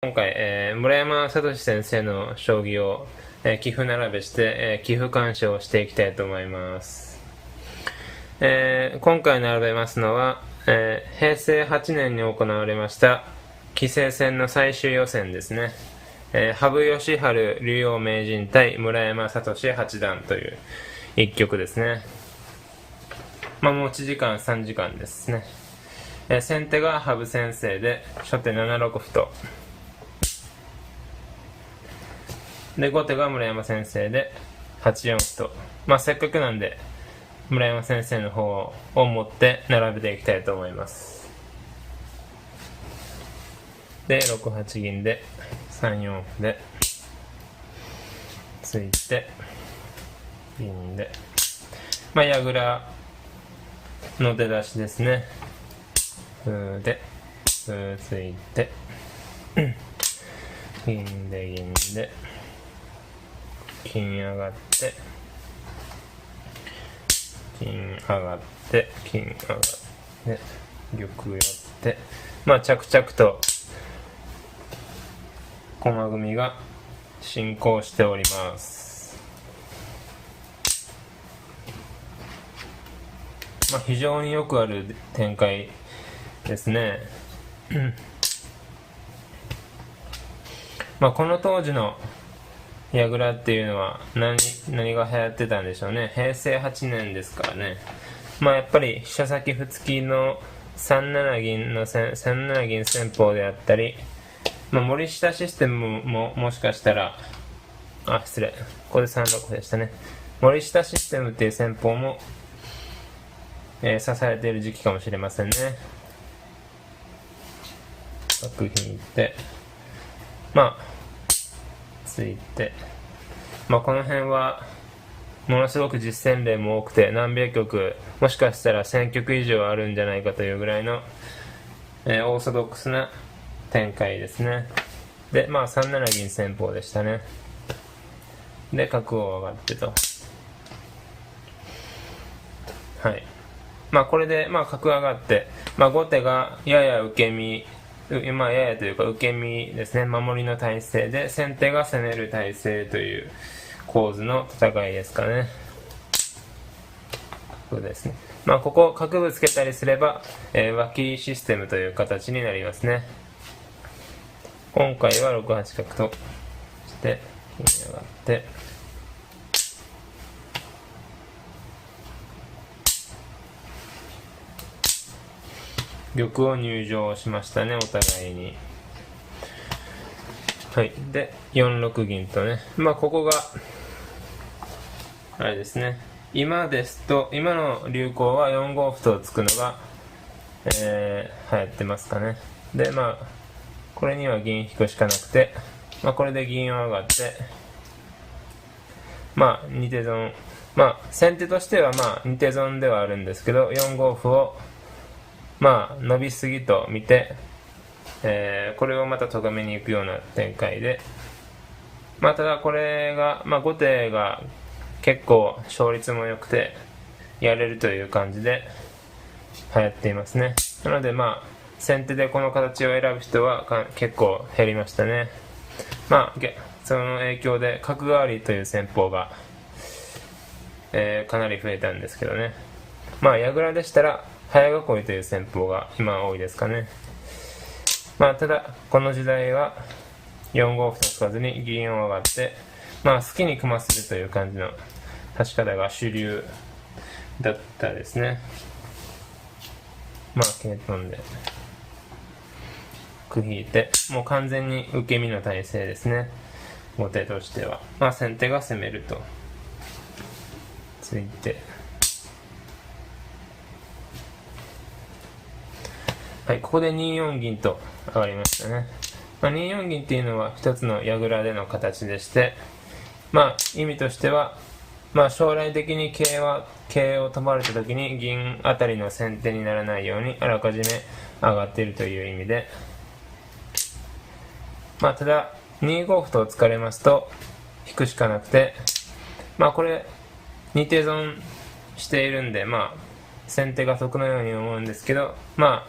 今回、村山聡先生の将棋を、棋譜並べして、棋譜鑑賞をしていきたいと思います。今回並べますのは、平成8年に行われました棋聖戦の最終予選ですね。羽生善治竜王名人対村山聡八段という一局ですね。持ち時間3時間ですね。先手が羽生先生で、初手7六歩と。で、後手が村山先生で8四歩と。せっかくなんで、村山先生の方を持って並べていきたいと思います。で、6八銀で、3四歩で、ついて、銀で。矢倉の出だしですね。歩で、歩ついて、銀で銀で、金上がって、金上がって、金上がって、玉寄って、着々と駒組みが進行しております。非常によくある展開ですね。この当時の矢倉っていうのは何が流行ってたんでしょうね。平成8年ですからね。やっぱり飛車先歩付きの3七銀戦法であったり、森下システムももしかしたら、失礼、ここで3六歩でしたね。森下システムっていう戦法も、指されている時期かもしれませんね。角引いて、ついて、この辺はものすごく実戦例も多くて、何百局、もしかしたら1000局以上あるんじゃないかというぐらいの、オーソドックスな展開ですね。で、3七銀戦法でしたね。で、角を上がってと。はい。これで、角上がって、後手がやや受け身、ややというか受け身ですね。守りの体勢で、先手が攻める体勢という構図の戦いですかね。そうですね。ここ角ぶつけたりすれば、脇システムという形になりますね。今回は6八角として金上がって、玉を入場しましたね、お互いに。はい。で、4六銀とね。ここが、あれですね。今ですと、今の流行は4五歩と突くのが、流行ってますかね。で、これには銀引くしかなくて、これで銀を上がって、2手損。先手としては2手損ではあるんですけど、4五歩を、伸びすぎと見て、これをまた咎めに行くような展開で、ただこれが、後手が結構勝率も良くてやれるという感じで流行っていますね。なので先手でこの形を選ぶ人は結構減りましたね。その影響で角換わりという戦法が、かなり増えたんですけどね。矢倉でしたら早囲いという戦法が今多いですかね。ただこの時代は4五歩と突かずに銀を上がって、好きに組ませるという感じの指し方が主流だったですね。桂飛んで歩引いて、もう完全に受け身の体勢ですね、後手としては。先手が攻めるとついて、はい、ここで2四銀と上がりましたね。2四銀っていうのは一つの矢倉での形でして、意味としては、将来的に桂を飛ばれた時に銀あたりの先手にならないようにあらかじめ上がっているという意味で、ただ2五歩と突かれますと引くしかなくて、これ2手損しているんで、先手が得のように思うんですけど、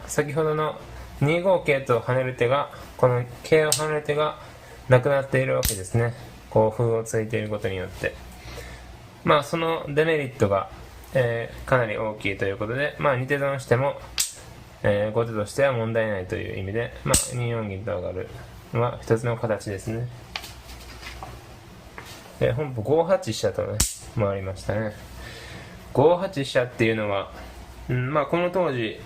先ほどの2五桂と跳ねる手が、この桂を跳ねる手がなくなっているわけですね。こう歩をついていることによって、まあそのデメリットが、かなり大きいということで、まあ2手損しても、後手としては問題ないという意味で、まあ2四銀と上がるのは一つの形ですね。本譜5八飛車とね回りましたね。5八飛車っていうのは、まあこの当時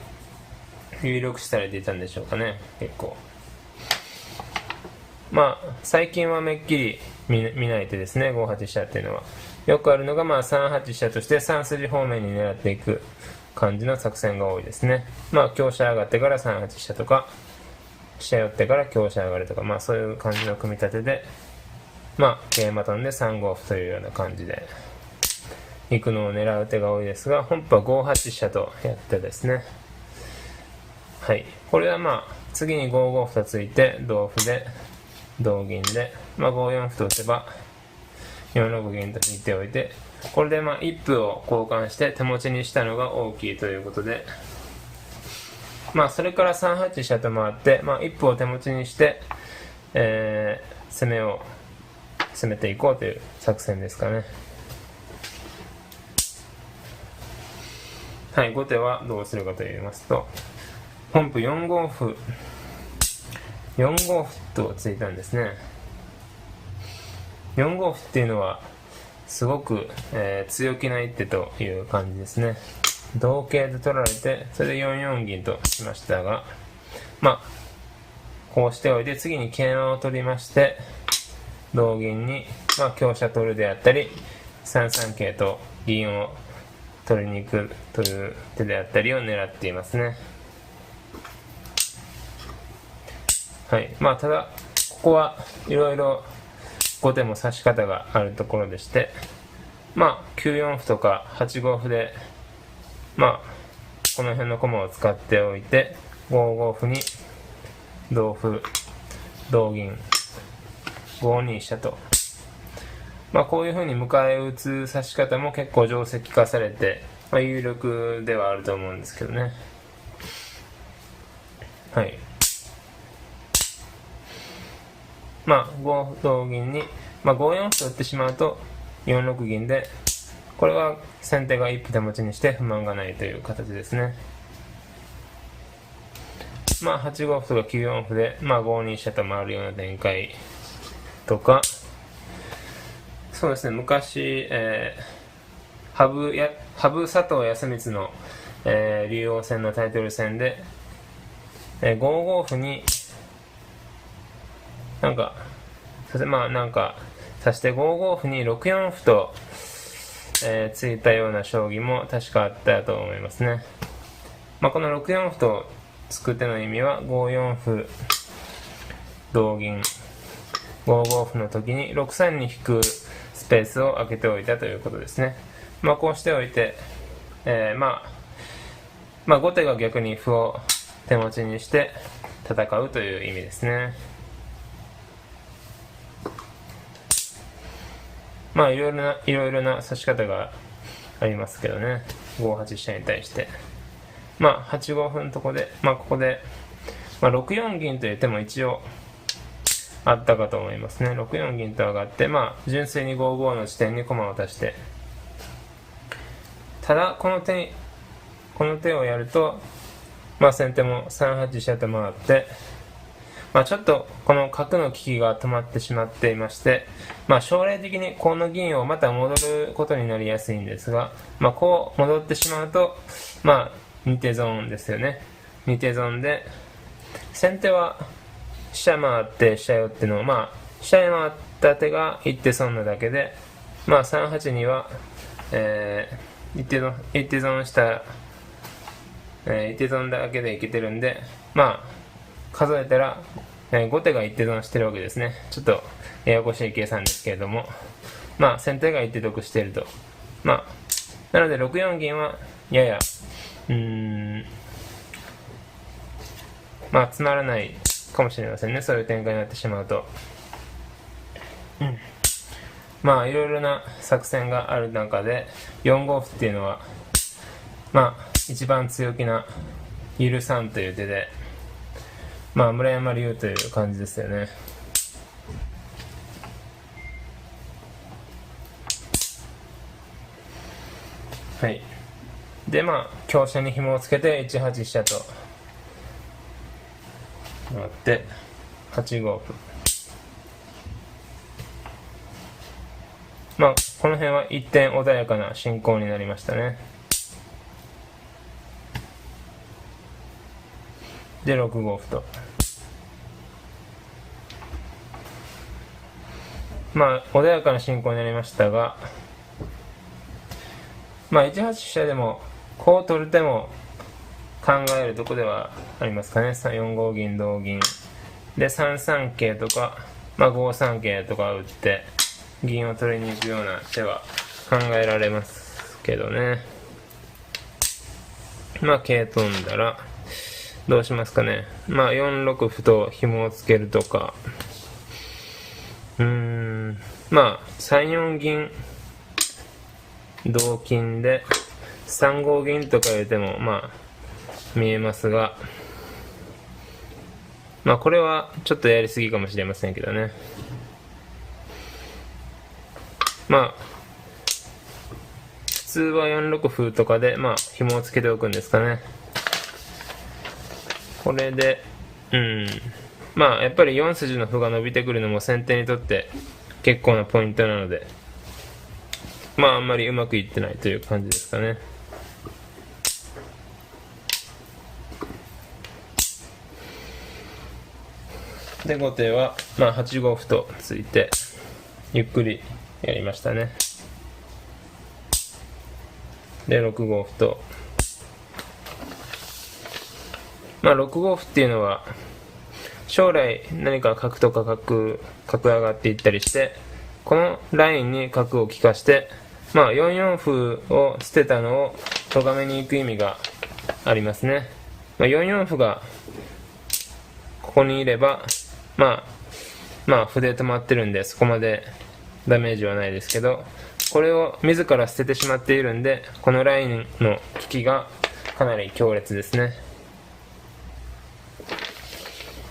有力視されていたんでしょうかね。結構まあ最近はめっきり見ない手ですね。5八飛車っていうのはよくあるのが、まあ3八飛車として3筋方面に狙っていく感じの作戦が多いですね。まあ香車上がってから3八飛車とか、飛車寄ってから香車上がるとか、まあそういう感じの組み立てで、まあ桂馬飛んで3五歩というような感じで行くのを狙う手が多いですが、本譜は5八飛車とやってですね。はい、これはまあ次に5五歩とついて同歩で同銀で、まあ、5四歩と打てば4六銀と引いておいて、これでまあ一歩を交換して手持ちにしたのが大きいということで、まあそれから3八飛車と回って、まあ、一歩を手持ちにして、攻めていこうという作戦ですかね。はい、後手はどうするかと言いますと、本譜4五歩とついたんですね。4五歩っていうのはすごく、強気な一手という感じですね。同桂で取られて、それで4四銀としましたが、まあこうしておいて次に桂馬を取りまして、同銀に、まあ、香車取るであったり3三桂と銀を取りに行くという手であったりを狙っていますね。はい、まあただここはいろいろ後手も指し方があるところでして、まあ9四歩とか8五歩で、まあこの辺の駒を使っておいて、5五歩に同歩同銀5二飛車と、まあこういう風に迎え撃つ指し方も結構定石化されて、まあ、有力ではあると思うんですけどね。はい、まあ5同銀に、まあ、5四歩と打ってしまうと4六銀で、これは先手が一歩手持ちにして不満がないという形ですね。まあ8五歩とか9四歩で、まあ、5二飛車と回るような展開とか、そうですね、昔、羽生佐藤康光の、竜王戦のタイトル戦で、5五歩にまあなんか足して5五歩に6四歩と、ついたような将棋も確かあったと思いますね。まあ、この6四歩とつく手の意味は、5四歩同銀5五歩の時に6三に引くスペースを空けておいたということですね。まあこうしておいて、まあ後手が逆に歩を手持ちにして戦うという意味ですね。まあいろいろな指し方がありますけどね。5八飛車に対してまあ8五歩のとこで、まあここで、まあ、6四銀という手も一応あったかと思いますね。6四銀と上がって、まあ純粋に5五の地点に駒を足して、ただこの手をやると、まあ先手も3八飛車と回って、まあちょっとこの角の利きが止まってしまっていまして、まあ将来的にこの銀をまた戻ることになりやすいんですが、まあこう戻ってしまうと、まあ2手損ですよね。2手損で、先手は飛車回って飛車寄っての、まあ飛車に回った手が1手損なだけで、まあ3八には、1手損した1手損だけでいけてるんで、まあ数えたら、後手が1手損してるわけですね。ちょっとややこしい計算ですけれども、まあ先手が1手得していると。まあなので6四銀はややまあつまらないかもしれませんね。そういう展開になってしまうと、まあいろいろな作戦がある中で4五歩っていうのはまあ一番強気な許さんという手で、まあ村山流という感じですよね。はい。でまあ香車に紐をつけて1八飛車と回って8五歩。まあこの辺は一点穏やかな進行になりましたね。で6五歩と、まあ穏やかな進行になりましたが、まあ1八飛車でもこう取る手も考えるとこではありますかね。4五銀同銀で3三桂とか、まあ、5三桂とか打って銀を取りに行くような手は考えられますけどね。まあ桂飛んだらどうしますかね。まあ4六歩と紐をつけるとか、まあ3四銀同金で3五銀とか言うてもまあ見えますが、まあこれはちょっとやりすぎかもしれませんけどね。まあ普通は4六歩とかでまあ紐をつけておくんですかね。これでまあやっぱり4筋の歩が伸びてくるのも先手にとって結構なポイントなので、まああんまりうまくいってないという感じですかね。で後手はまあ8五歩とついてゆっくりやりましたね。で6五歩と、まあ6五歩っていうのは将来何か角とか角上がっていったりして、このラインに角を利かしてまあ4四歩を捨てたのを咎めに行く意味がありますね。まあ、4四歩がここにいればまあ歩で止まってるんでそこまでダメージはないですけど、これを自ら捨ててしまっているんでこのラインの利きがかなり強烈ですね。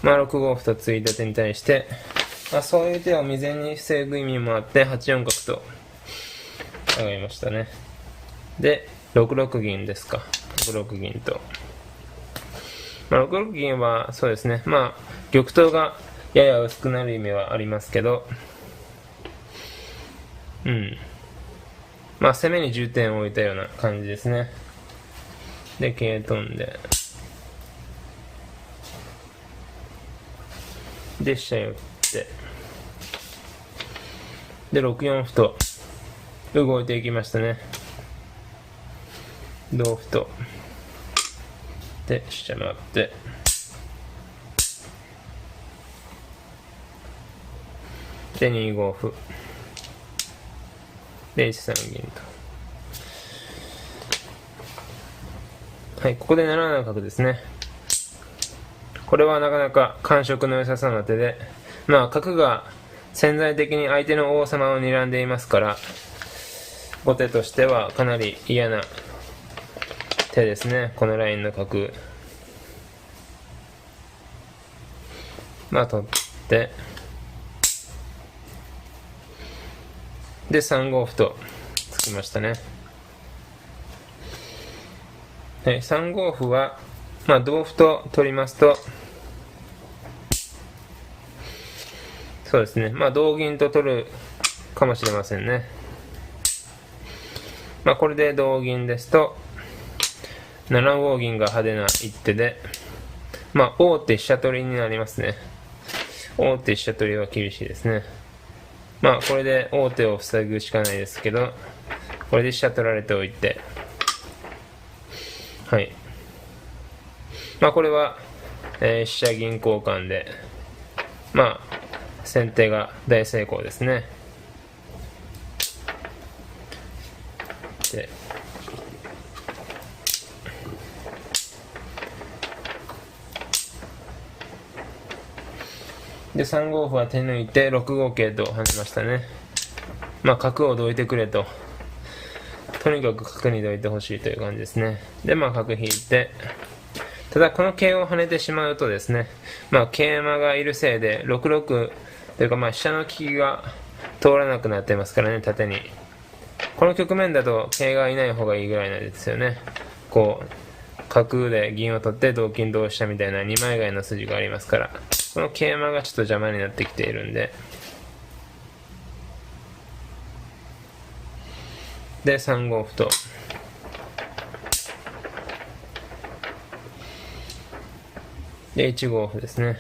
まあ6五歩とついた手に対して、まあ、そういう手を未然に防ぐ意味もあって8四角と上がりましたね。で6六銀ですか。6六銀と、まあ、6六銀はそうですね、まあ玉頭がやや薄くなる意味はありますけど、まあ攻めに重点を置いたような感じですね。で桂飛んで、で飛車寄って、で6四歩と動いていきましたね。同歩とで飛車回って、で2五歩で1三銀と、はい、ここで7七角ですね。これはなかなか感触の良さそうな手で、まあ角が潜在的に相手の王様を睨んでいますから、後手としてはかなり嫌な手ですね。このラインの角まあ取ってで3五歩とつきましたね。はい、3五歩はまあ同歩と取りますと、そうですね、まあ同銀と取るかもしれませんね。まあこれで同銀ですと7五銀が派手な一手で、まあ王手飛車取りになりますね。王手飛車取りは厳しいですね。まあこれで王手を塞ぐしかないですけど、これで飛車取られておいて、はい、まあこれは、飛車銀交換でまあ先手が大成功ですね。で3五歩は手抜いて6五桂と跳ねましたね。まあ角をどいてくれと、とにかく角にどいてほしいという感じですね。でまあ角引いてただこの桂を跳ねてしまうとですね、桂馬がいるせいで6六というか飛車の利きが通らなくなってますからね、縦に。この局面だと桂がいない方がいいぐらいなんですよね。こう角で銀を取って同金同飛車みたいな2枚替えの筋がありますから、この桂馬がちょっと邪魔になってきているんで、で3五歩とで1五歩ですね。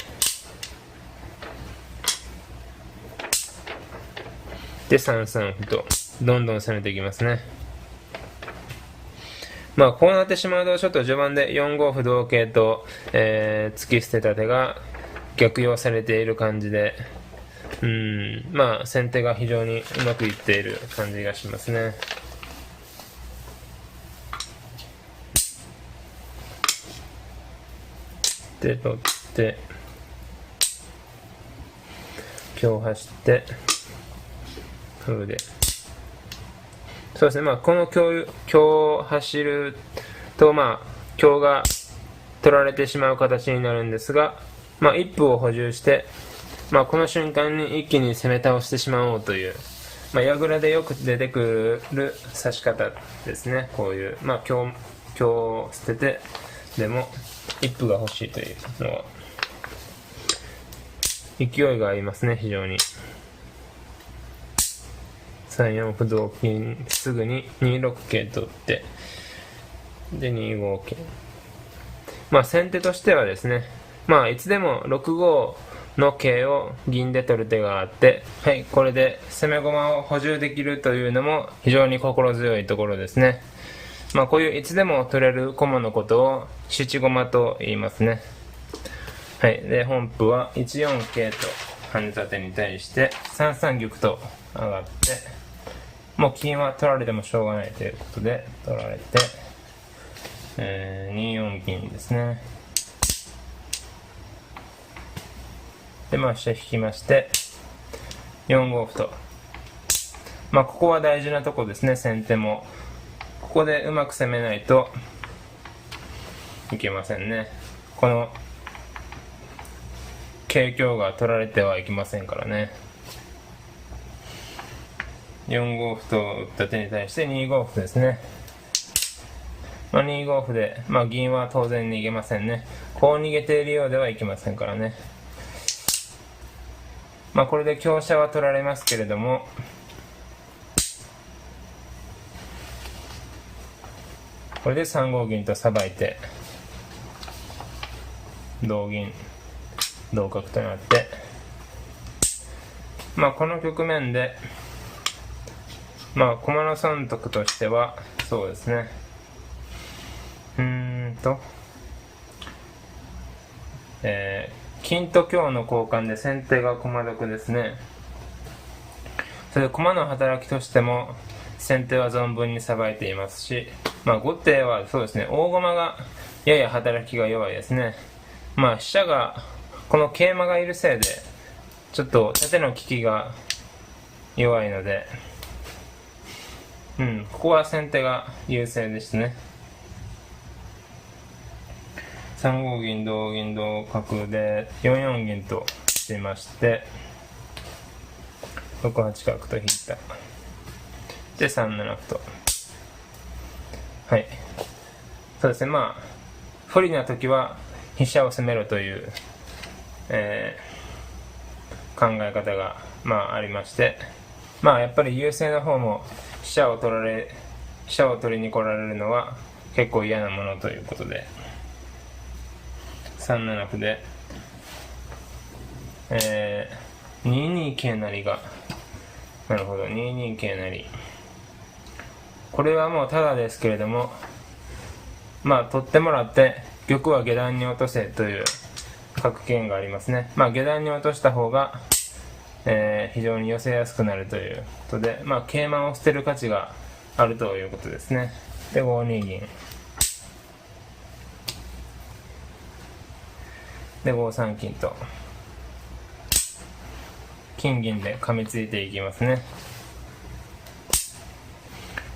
で3三歩とどんどん攻めていきますね。こうなってしまうとちょっと序盤で4五歩同桂と、突き捨てた手が逆用されている感じで、先手が非常にうまくいっている感じがしますね。で取って香走って歩で、そうですね、この香走ると香が取られてしまう形になるんですが、一歩を補充して、この瞬間に一気に攻め倒してしまおうという、矢倉でよく出てくる指し方ですね。こういう香を捨ててでも一歩が欲しいというのは勢いがありますね、非常に。3四歩同金、すぐに2六桂取ってで2五桂。先手としてはですね、いつでも6五の桂を銀で取る手があって、はい、これで攻め駒を補充できるというのも非常に心強いところですね。こういういつでも取れる駒のことを七駒と言いますね。はい、で本譜は1四桂と跳ねた手に対して3三玉と上がって、もう金は取られてもしょうがないということで取られて、2四銀ですね。で飛車引きまして4五歩と、ここは大事なとこですね。先手もここでうまく攻めないといけませんね。この桂香が取られてはいけませんからね。4五歩と打った手に対して2五歩ですね。2五歩で、銀は当然逃げませんね。こう逃げているようではいけませんからね。これで香車は取られますけれども、これで3五銀とさばいて同銀同角となって、この局面で駒の損得としてはそうですね、金と香の交換で先手が駒得ですね。それで駒の働きとしても先手は存分にさばいていますし、後手はそうですね、大駒がやや働きが弱いですね。飛車がこの桂馬がいるせいでちょっと縦の利きが弱いので、ここは先手が優勢ですね。3五銀同銀同角で4四銀としまして6八角と引いた。で3七歩と、はい、そうですね、不利な時は飛車を攻めろという、考え方がありまして、やっぱり優勢の方も飛車を取りに来られるのは結構嫌なものということで、3七歩で、2二桂成が、なるほど、2二桂成、これはもうただですけれども、取ってもらって玉は下段に落とせという格言がありますね。下段に落とした方が、非常に寄せやすくなるということで、桂馬を捨てる価値があるということですね。で5二銀で5三金と金銀で噛みついていきますね。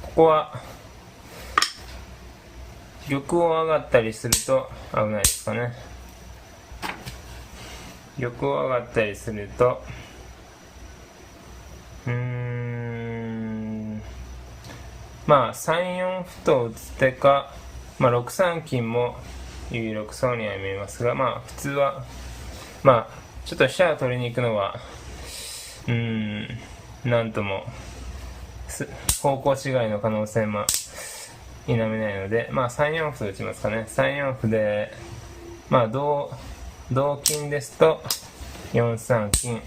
ここは玉を上がったりすると危ないですかね。玉を上がったりするとまあ3四歩と打つ手か、まあ、6三金も有力そうには見えますが、まあ普通はまあちょっと飛車を取りに行くのはなんとも方向違いの可能性も否めないので、まあ3四歩と打ちますかね。3四歩でまあ同金ですと4三金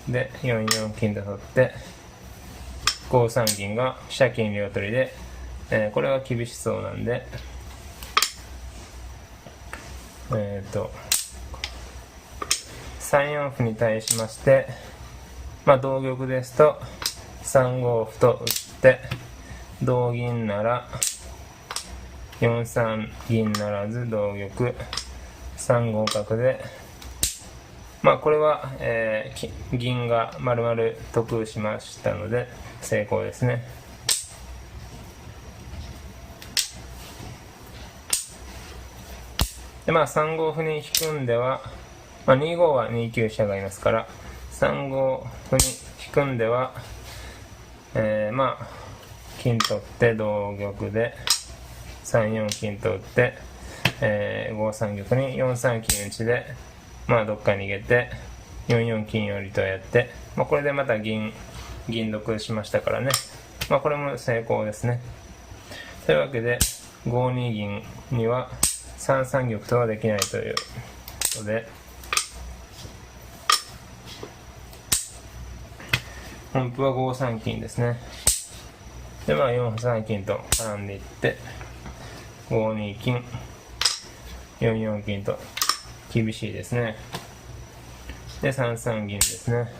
で4四金と取って5三銀が飛車金両取りで、これは厳しそうなんで3四歩に対しまして、まあ同玉ですと3五歩と打って同銀なら4三銀ならず同玉3五角で、まあこれは、銀が丸々得しましたので成功ですね。でまあ3五歩に引くんでは、まあ、2五は2九飛車がいますから3五歩に引くんでは、まあ金取って同玉で3四金と打って、5三玉に4三金打ちでまあどっか逃げて4四金寄りとやって、まあ、これでまた銀得しましたからね、まあこれも成功ですね。というわけで5二銀には3三玉とはできないということで、本譜は5三金ですね。でまあ4三金と絡んでいって5二金4四金と厳しいですね。で3三銀ですね。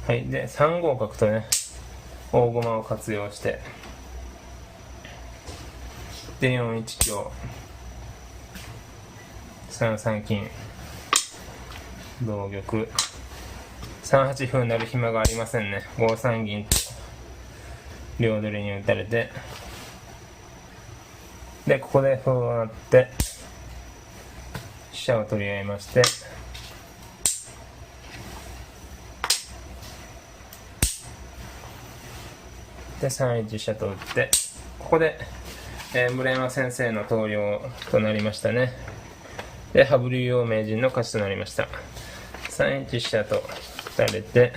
はいで3五角とね大駒を活用してで4一香3三金同玉3八歩になる暇がありませんね。5三銀と両取りに打たれてでここで歩を成って飛車を取り合いましてで3一飛車と打ってここで、村山先生の投了となりましたね。で羽生竜王名人の勝ちとなりました。3一飛車と打たれて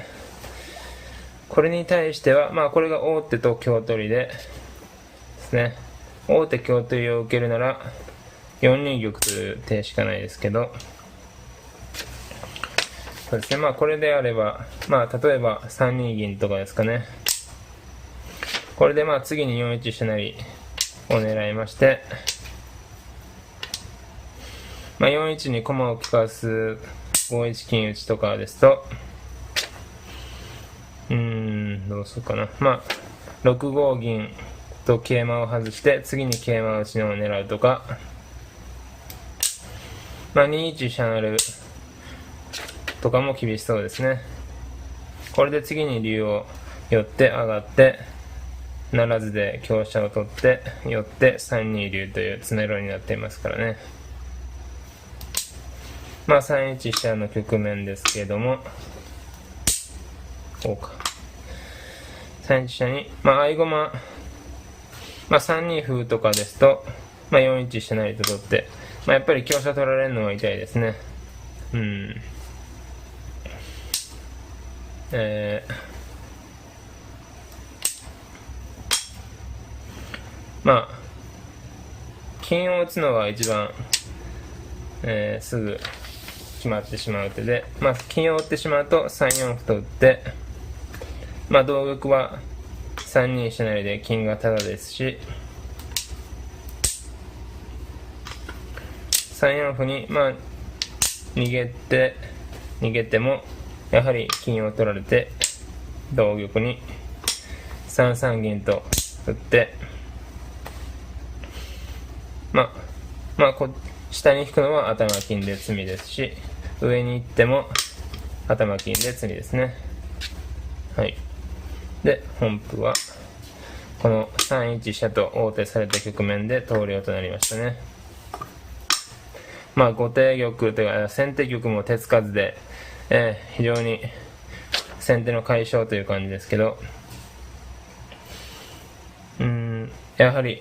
これに対してはまあこれが王手と香取りですね。王手香取りを受けるなら4二玉という手しかないですけど、そうですね、まあこれであればまあ例えば3二銀とかですかね。これでまあ次に4一飛車成を狙いまして、まあ、4一に駒を利かす5一金打ちとかですとどうするかな。まあ6五銀と桂馬を外して次に桂馬打ちのを狙うとか、まあ2一飛車成とかも厳しそうですね。これで次に竜を寄って上がってならずで香車を取って寄って3二竜という詰めろになっていますからね。まあ3一飛車の局面ですけれども、こうか3一飛車にまあ合駒、まあ3二歩とかですと、まあ、4一飛車成と取って、まあ、やっぱり香車取られるのは痛いですね。まあ金を打つのが一番、すぐ決まってしまう手で、まあ金を打ってしまうと3四歩と打って、まあ同玉は3二飛車成で金がタダですし、3四歩にまあ逃げてもやはり金を取られて同玉に3三銀と打って、まあ下に引くのは頭金で詰みですし、上に行っても頭金で詰みですね。はい。で本譜はこの3一飛車と王手された局面で投了となりましたね。まあ後手玉というか先手玉も手つかずで、非常に先手の快勝という感じですけど、やはり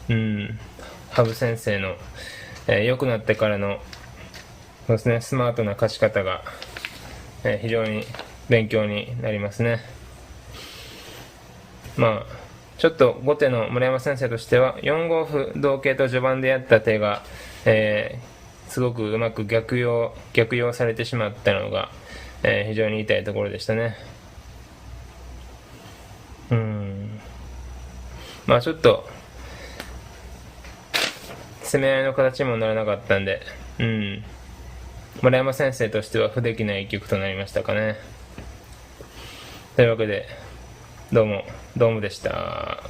羽生先生の、良くなってからのそうですね、スマートな勝ち方が、非常に勉強になりますね。まあちょっと後手の村山先生としては4五歩同桂と序盤でやった手が、すごくうまく逆用されてしまったのが、非常に痛いところでしたね。まあちょっと攻め合いの形にもならなかったんで、村山先生としては不出来な一局となりましたかね。というわけでどうもでした。